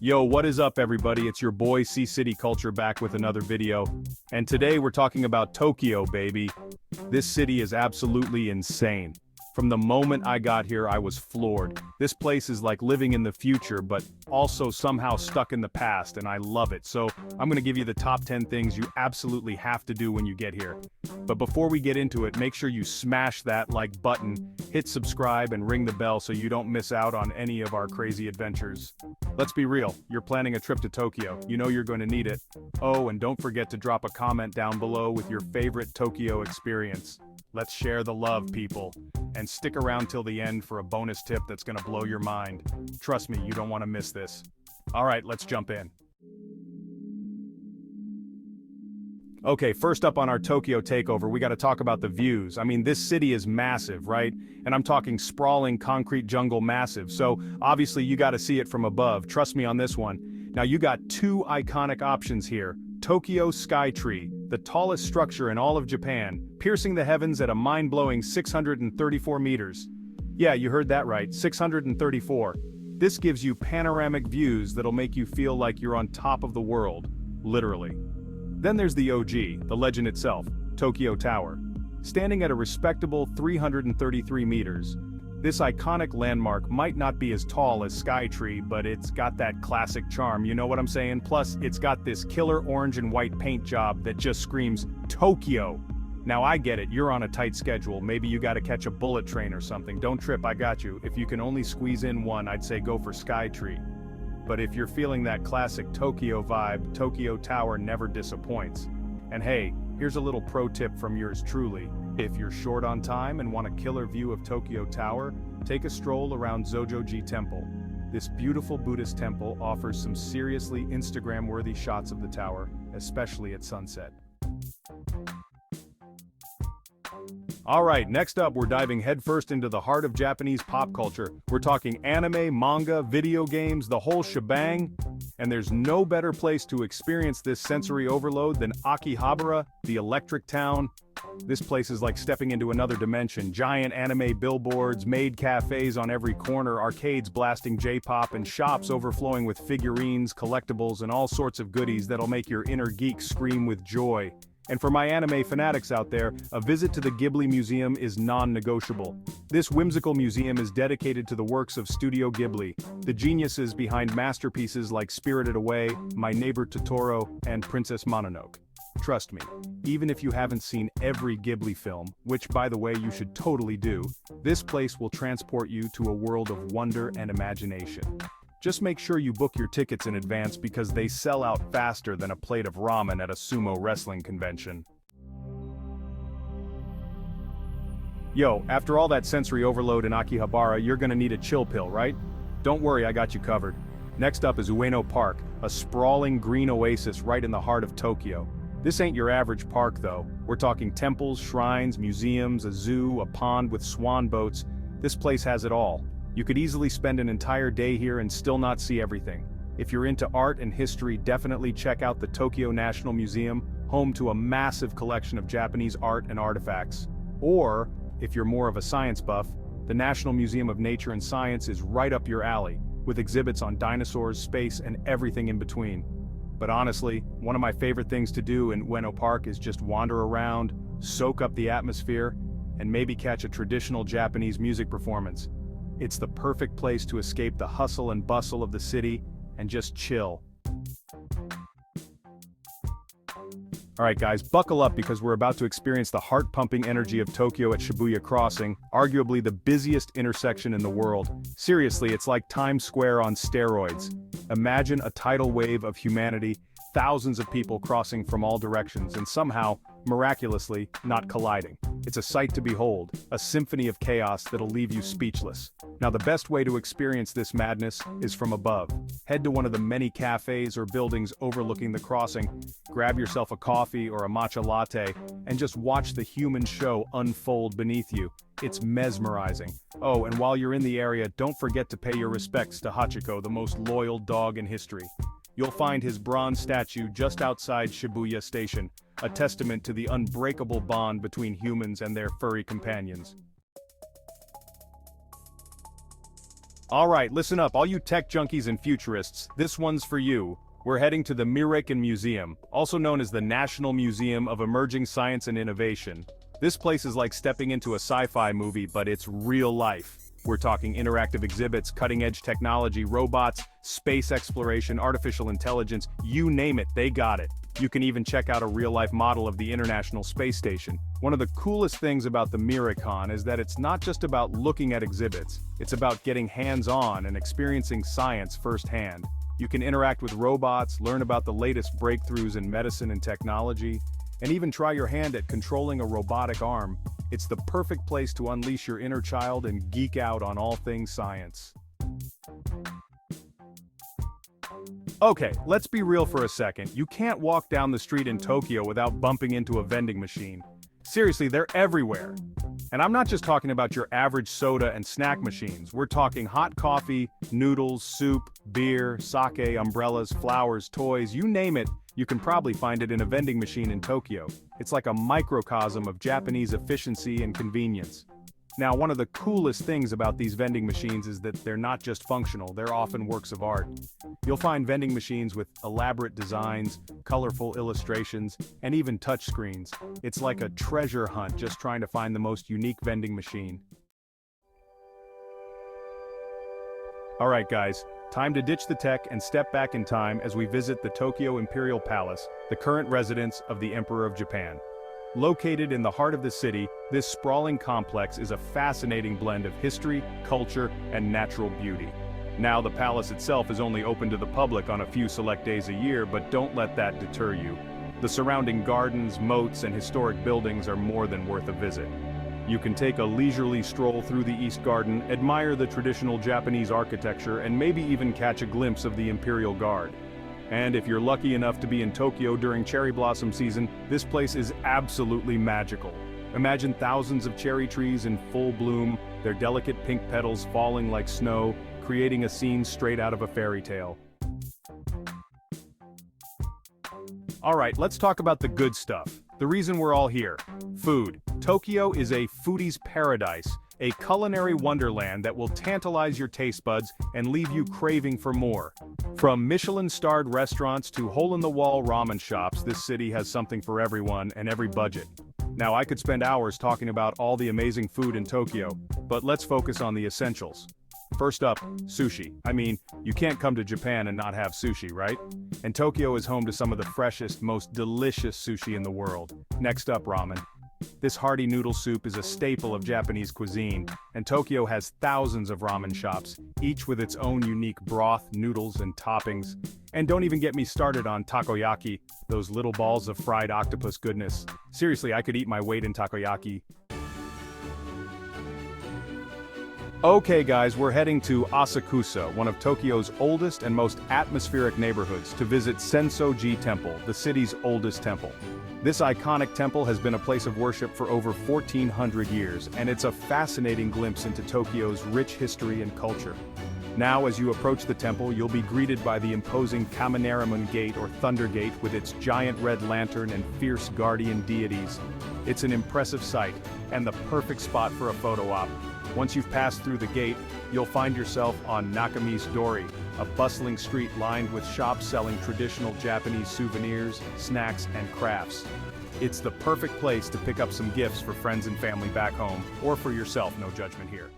Yo, what is up everybody? It's your boy C-City Culture back with another video. And today we're talking about Tokyo, baby. This city is absolutely insane. From the moment I got here, I was floored. This place is like living in the future, but also somehow stuck in the past, and I love it. So, I'm gonna give you the top 10 things you absolutely have to do when you get here. But before we get into it, make sure you smash that like button, hit subscribe, and ring the bell so you don't miss out on any of our crazy adventures. Let's be real, you're planning a trip to Tokyo. You know you're going to need it. Oh, and don't forget to drop a comment down below with your favorite Tokyo experience. Let's share the love, people. And stick around till the end for a bonus tip that's gonna blow your mind. Trust me, you don't want to miss this. Alright, let's jump in. Okay, first up on our Tokyo takeover, we gotta talk about the views. I mean, this city is massive, right? And I'm talking sprawling concrete jungle massive, so obviously you gotta see it from above. Trust me on this one. Now you got two iconic options here. Tokyo Sky Tree, the tallest structure in all of Japan, piercing the heavens at a mind-blowing 634 meters. Yeah, you heard that right, 634. This gives you panoramic views that'll make you feel like you're on top of the world, literally. Then there's the OG, the legend itself, Tokyo Tower. Standing at a respectable 333 meters, this iconic landmark might not be as tall as Skytree, but it's got that classic charm, you know what I'm saying? Plus, it's got this killer orange and white paint job that just screams, Tokyo! Now I get it, you're on a tight schedule, maybe you gotta catch a bullet train or something, don't trip, I got you. If you can only squeeze in one, I'd say go for Skytree. But if you're feeling that classic Tokyo vibe, Tokyo Tower never disappoints. And hey, here's a little pro tip from yours truly. If you're short on time and want a killer view of Tokyo Tower, take a stroll around Sensō-ji Temple. This beautiful Buddhist temple offers some seriously Instagram-worthy shots of the tower, especially at sunset. Alright, next up we're diving headfirst into the heart of Japanese pop culture. We're talking anime, manga, video games, the whole shebang. And there's no better place to experience this sensory overload than Akihabara, the electric town. This place is like stepping into another dimension. Giant anime billboards, maid cafes on every corner, arcades blasting J-pop, and shops overflowing with figurines, collectibles, and all sorts of goodies that'll make your inner geek scream with joy. And for my anime fanatics out there, a visit to the Ghibli Museum is non-negotiable. This whimsical museum is dedicated to the works of Studio Ghibli, the geniuses behind masterpieces like Spirited Away, My Neighbor Totoro, and Princess Mononoke. Trust me, even if you haven't seen every Ghibli film, which by the way you should totally do, this place will transport you to a world of wonder and imagination. Just make sure you book your tickets in advance because they sell out faster than a plate of ramen at a sumo wrestling convention. Yo, after all that sensory overload in Akihabara, you're gonna need a chill pill, right? Don't worry, I got you covered. Next up is Ueno Park, a sprawling green oasis right in the heart of Tokyo. This ain't your average park though. We're talking temples, shrines, museums, a zoo, a pond with swan boats. This place has it all. You could easily spend an entire day here and still not see everything. If you're into art and history, definitely check out the Tokyo National Museum, home to a massive collection of Japanese art and artifacts. Or, if you're more of a science buff, the National Museum of Nature and Science is right up your alley, with exhibits on dinosaurs, space, and everything in between. But honestly, one of my favorite things to do in Ueno Park is just wander around, soak up the atmosphere, and maybe catch a traditional Japanese music performance. It's the perfect place to escape the hustle and bustle of the city and just chill. Alright guys, buckle up because we're about to experience the heart-pumping energy of Tokyo at Shibuya Crossing, arguably the busiest intersection in the world. Seriously, it's like Times Square on steroids. Imagine a tidal wave of humanity, thousands of people crossing from all directions and somehow, miraculously, not colliding. It's a sight to behold, a symphony of chaos that'll leave you speechless. Now the best way to experience this madness is from above. Head to one of the many cafes or buildings overlooking the crossing, grab yourself a coffee or a matcha latte, and just watch the human show unfold beneath you. It's mesmerizing. Oh, and while you're in the area, don't forget to pay your respects to Hachiko, the most loyal dog in history. You'll find his bronze statue just outside Shibuya Station, a testament to the unbreakable bond between humans and their furry companions. Alright, listen up, all you tech junkies and futurists, this one's for you. We're heading to the Miraikan Museum, also known as the National Museum of Emerging Science and Innovation. This place is like stepping into a sci-fi movie, but it's real life. We're talking interactive exhibits, cutting-edge technology, robots, space exploration, artificial intelligence, you name it, they got it. You can even check out a real-life model of the International Space Station. One of the coolest things about the Miraikan is that it's not just about looking at exhibits, it's about getting hands-on and experiencing science firsthand. You can interact with robots, learn about the latest breakthroughs in medicine and technology, and even try your hand at controlling a robotic arm. It's the perfect place to unleash your inner child and geek out on all things science. Okay, let's be real for a second. You can't walk down the street in Tokyo without bumping into a vending machine. Seriously, they're everywhere. And I'm not just talking about your average soda and snack machines. We're talking hot coffee, noodles, soup, beer, sake, umbrellas, flowers, toys, you name it. You can probably find it in a vending machine in Tokyo. It's like a microcosm of Japanese efficiency and convenience. Now, one of the coolest things about these vending machines is that they're not just functional, they're often works of art. You'll find vending machines with elaborate designs, colorful illustrations, and even touchscreens. It's like a treasure hunt just trying to find the most unique vending machine. Alright guys, time to ditch the tech and step back in time as we visit the Tokyo Imperial Palace, the current residence of the Emperor of Japan. Located in the heart of the city, this sprawling complex is a fascinating blend of history, culture, and natural beauty. Now, the palace itself is only open to the public on a few select days a year, but don't let that deter you. The surrounding gardens, moats, and historic buildings are more than worth a visit. You can take a leisurely stroll through the East Garden, admire the traditional Japanese architecture, and maybe even catch a glimpse of the Imperial Guard. And if you're lucky enough to be in Tokyo during cherry blossom season, this place is absolutely magical. Imagine thousands of cherry trees in full bloom, their delicate pink petals falling like snow, creating a scene straight out of a fairy tale. Alright, let's talk about the good stuff. The reason we're all here. Food. Tokyo is a foodie's paradise, a culinary wonderland that will tantalize your taste buds and leave you craving for more. From Michelin-starred restaurants to hole-in-the-wall ramen shops, this city has something for everyone and every budget. Now, I could spend hours talking about all the amazing food in Tokyo, but let's focus on the essentials. First up, sushi. I mean, you can't come to Japan and not have sushi, right? And Tokyo is home to some of the freshest, most delicious sushi in the world. Next up, ramen. This hearty noodle soup is a staple of Japanese cuisine, and Tokyo has thousands of ramen shops, each with its own unique broth, noodles, and toppings. And don't even get me started on takoyaki, those little balls of fried octopus goodness. Seriously, I could eat my weight in takoyaki. Okay guys, we're heading to Asakusa, one of Tokyo's oldest and most atmospheric neighborhoods, to visit Sensō-ji Temple, the city's oldest temple. This iconic temple has been a place of worship for over 1,400 years, and it's a fascinating glimpse into Tokyo's rich history and culture. Now, as you approach the temple, you'll be greeted by the imposing Kaminaramun Gate or Thunder Gate with its giant red lantern and fierce guardian deities. It's an impressive sight, and the perfect spot for a photo op. Once you've passed through the gate, you'll find yourself on Nakami's Dori, a bustling street lined with shops selling traditional Japanese souvenirs, snacks, and crafts. It's the perfect place to pick up some gifts for friends and family back home, or for yourself, no judgment here.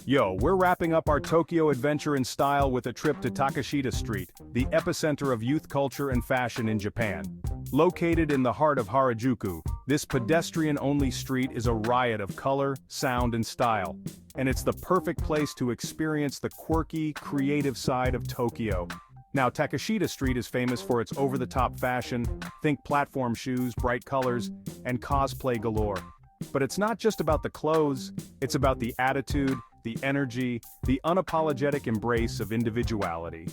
Yo, we're wrapping up our Tokyo adventure in style with a trip to Takeshita Street, the epicenter of youth culture and fashion in Japan. Located in the heart of Harajuku, this pedestrian-only street is a riot of color, sound, and style. And it's the perfect place to experience the quirky, creative side of Tokyo. Now, Takeshita Street is famous for its over-the-top fashion, think platform shoes, bright colors, and cosplay galore. But it's not just about the clothes, it's about the attitude, the energy, the unapologetic embrace of individuality.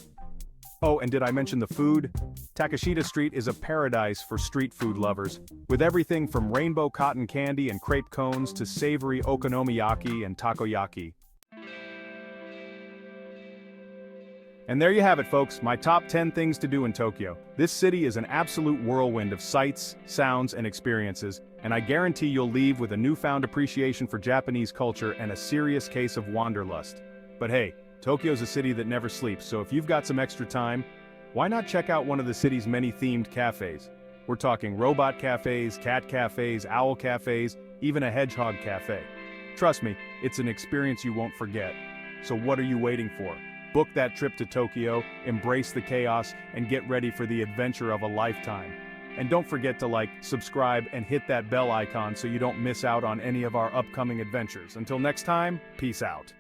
Oh, and did I mention the food? Takeshita Street is a paradise for street food lovers, with everything from rainbow cotton candy and crepe cones to savory okonomiyaki and takoyaki. And there you have it, folks, my top 10 things to do in Tokyo. This city is an absolute whirlwind of sights, sounds, and experiences, and I guarantee you'll leave with a newfound appreciation for Japanese culture and a serious case of wanderlust. But hey, Tokyo's a city that never sleeps, so if you've got some extra time, why not check out one of the city's many themed cafes? We're talking robot cafes, cat cafes, owl cafes, even a hedgehog cafe. Trust me, it's an experience you won't forget. So what are you waiting for? Book that trip to Tokyo, embrace the chaos, and get ready for the adventure of a lifetime. And don't forget to like, subscribe, and hit that bell icon so you don't miss out on any of our upcoming adventures. Until next time, peace out.